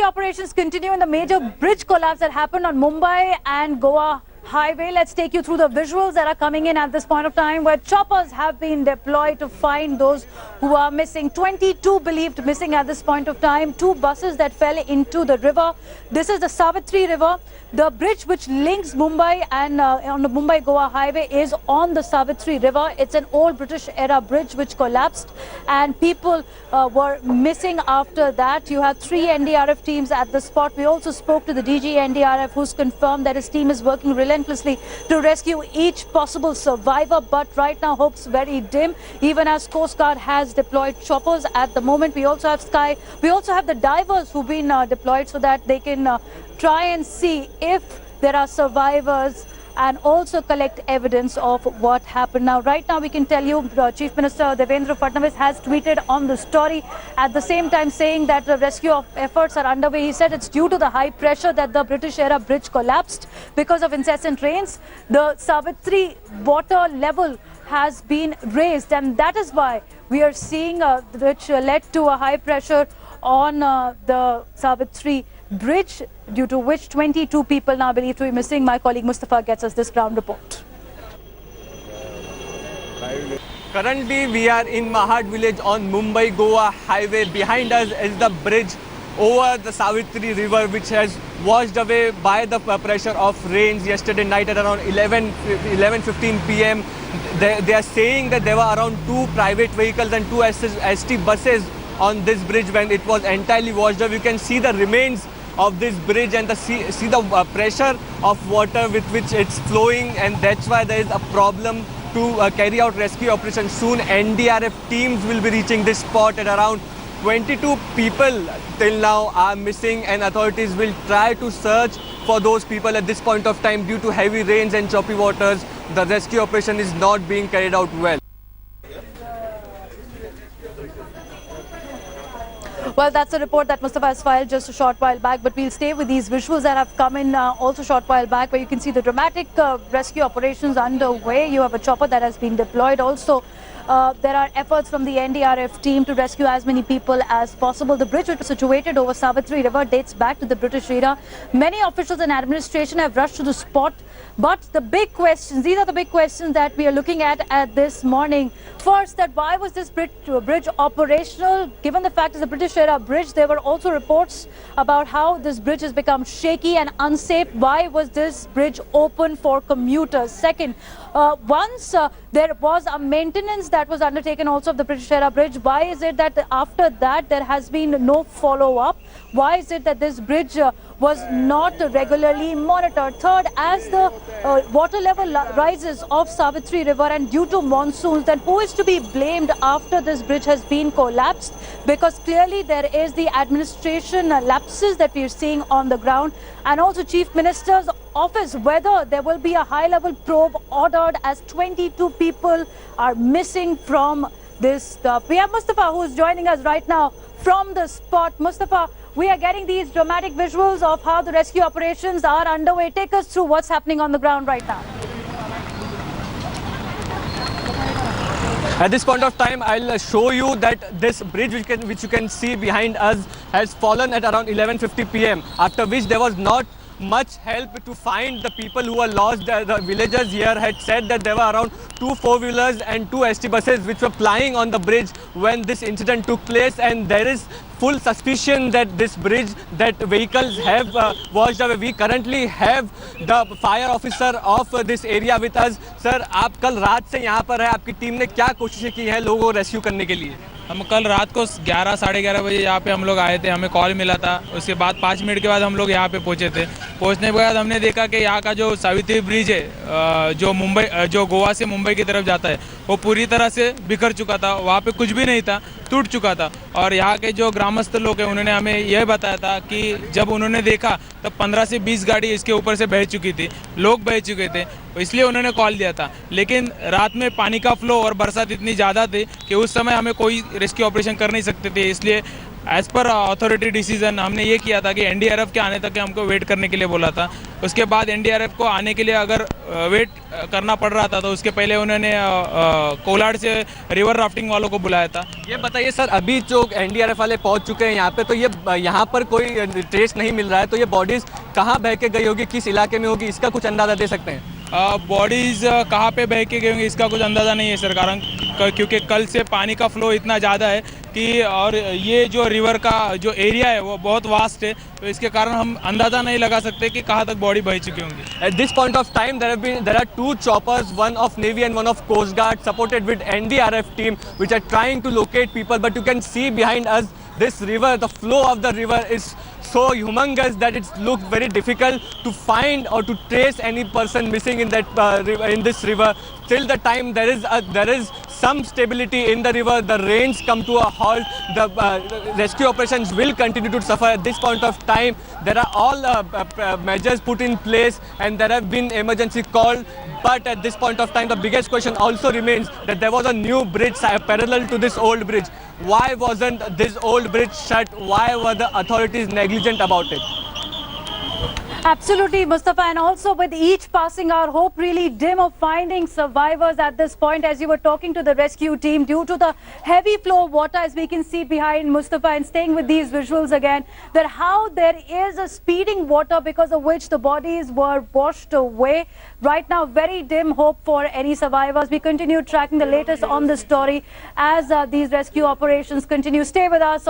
rescue operations continue in the major bridge collapse that happened on Mumbai and Goa highway. Let's take you through the visuals that are coming in at this point of time, where choppers have been deployed to find those who are missing. 22 believed missing at this point of time. 2 buses that fell into the river. This is the Savitri River. The bridge which links Mumbai and on the Mumbai-Goa highway is on the Savitri River. It's an old British era bridge which collapsed, and people were missing after that. You have 3 NDRF teams at the spot. We also spoke to the DG NDRF, who's confirmed that his team is working relentlessly to rescue each possible survivor. But right now, hope's very dim, even as Coast Guard has deployed choppers at the moment. We also have Sky. We also have the divers who've been deployed so that they can try and see if there are survivors and also collect evidence of what happened. Now, right now, we can tell you Chief Minister Devendra Fadnavis has tweeted on the story, at the same time saying that the rescue efforts are underway. He said it's due to the high pressure that the British era bridge collapsed because of incessant rains. The Savitri water level has been raised, and that is why we are seeing which led to a high pressure on the Savitri bridge, due to which 22 people now believed to be missing. My colleague Mustafa gets us this ground report. Currently, we are in Mahad village on Mumbai-Goa highway. Behind us is the bridge over the Savitri River, which has washed away by the pressure of rains yesterday night at around 11:15 p.m. They are saying that there were around 2 private vehicles and 2 ST buses on this bridge when it was entirely washed away. You can see the remains of this bridge and see the pressure of water with which it's flowing, and that's why there is a problem to carry out rescue operations. Soon NDRF teams will be reaching this spot. At around 22 people till now are missing, and authorities will try to search for those people at this point of time. Due to heavy rains and choppy waters, the rescue operation is not being carried out well. Well, that's a report that Mustafa has filed just a short while back, but we'll stay with these visuals that have come in also a short while back, where you can see the dramatic rescue operations underway. You have a chopper that has been deployed. Also, there are efforts from the NDRF team to rescue as many people as possible. The bridge, which is situated over Savitri River, dates back to the British era. Many officials and administration have rushed to the spot. But the big questions, these are the big questions that we are looking at this morning. First, that why was this bridge operational? Given the fact it's a British era bridge, there were also reports about how this bridge has become shaky and unsafe. Why was this bridge open for commuters? Second, once there was a maintenance that was undertaken also of the British era bridge, why is it that after that there has been no follow-up? Why is it that this bridge was not regularly monitored? Third, as the water level rises of Savitri River and due to monsoons, then who is to be blamed after this bridge has been collapsed? Because clearly there is the administration lapses that we are seeing on the ground, and also Chief Minister's office, whether there will be a high-level probe ordered, as 22 people are missing from this stuff. We have Mustafa, who is joining us right now from the spot. Mustafa, we are getting these dramatic visuals of how the rescue operations are underway. Take us through what's happening on the ground right now. At this point of time, I'll show you that this bridge, which you can see behind us, has fallen at around 11:50 p.m. After which there was not much help to find the people who were lost. The villagers here had said that there were around 2 4-wheelers and 2 ST buses which were plying on the bridge when this incident took place, and there is full suspicion that this bridge, that vehicles have washed away. We currently have the fire officer of this area with us. Sir, आप कल रात से यहाँ पर है, आपकी team ने क्या कोशिशें की हैं लोगों को रेस्क्यू करने के लिए? हम कल रात को 11 साढ़े 11 बजे यहाँ पे हम लोग आए थे, हमें कॉल मिला था। उसके बाद 5 मिनट के बाद हम लोग यहाँ पे पहुँचे थे। पहुँचने के बाद हमने देखा कि यहाँ का जो सावित्री ब्रिज है, जो गोवा से मुंबई की तरफ जाता है, वो पूरी तरह से बिखर चुका था। वहाँ पे कुछ भी नहीं था, टूट चुका था। और यहाँ के जो ग्रामस्थ लोग हैं, उन्होंने हमें यह बताया था कि जब उन्होंने देखा तब 15 से 20 गाड़ी इसके ऊपर से बह चुकी थी, लोग बह चुके थे, इसलिए उन्होंने कॉल दिया था। लेकिन रात में पानी का फ्लो और बरसात इतनी ज़्यादा थी कि उस समय हमें कोई रेस्क्यू ऑपरेशन कर नहीं सकते थे, इसलिए एज पर अथॉरिटी डिसीजन हमने ये किया था कि एनडीआरएफ के आने तक हमको वेट करने के लिए बोला था। उसके बाद एनडीआरएफ को आने के लिए अगर वेट करना पड़ रहा था तो उसके पहले उन्होंने कोलाड से रिवर राफ्टिंग वालों को बुलाया था। ये बताइए सर, अभी जो एनडीआरएफ वाले पहुंच चुके हैं यहाँ पे, तो ये यहाँ पर कोई ट्रेस नहीं मिल रहा है, तो ये बॉडीज कहाँ बह के गई होगी, किस इलाके में होगी, इसका कुछ अंदाजा दे सकते हैं? बॉडीज़ कहाँ पे बह के गए होंगे इसका कुछ अंदाज़ा नहीं है सर, कारण क्योंकि कल से पानी का फ्लो इतना ज़्यादा है कि और ये जो रिवर का जो एरिया है वो बहुत वास्ट है, तो इसके कारण हम अंदाज़ा नहीं लगा सकते कि कहाँ तक बॉडी बह चुकी होंगी। At this point of time, there are two choppers, one of Navy and one of Coast Guard, supported with NDRF team, which are trying to locate people. But you can see behind us, this river, the flow of the river is so humongous that it looks very difficult to find or to trace any person missing in that in this river. Till the time there is some stability in the river, the rains come to a halt, the rescue operations will continue to suffer. At this point of time, there are all measures put in place and there have been emergency called. But at this point of time, the biggest question also remains that there was a new bridge parallel to this old bridge. Why wasn't this old bridge shut? Why were the authorities negligent about it? Absolutely, Mustafa, and also with each passing hour, hope really dim of finding survivors at this point. As you were talking to the rescue team, due to the heavy flow of water, as we can see behind Mustafa, and staying with these visuals again, that how there is a speeding water because of which the bodies were washed away. Right now, very dim hope for any survivors. We continue tracking the latest on this story as these rescue operations continue. Stay with us.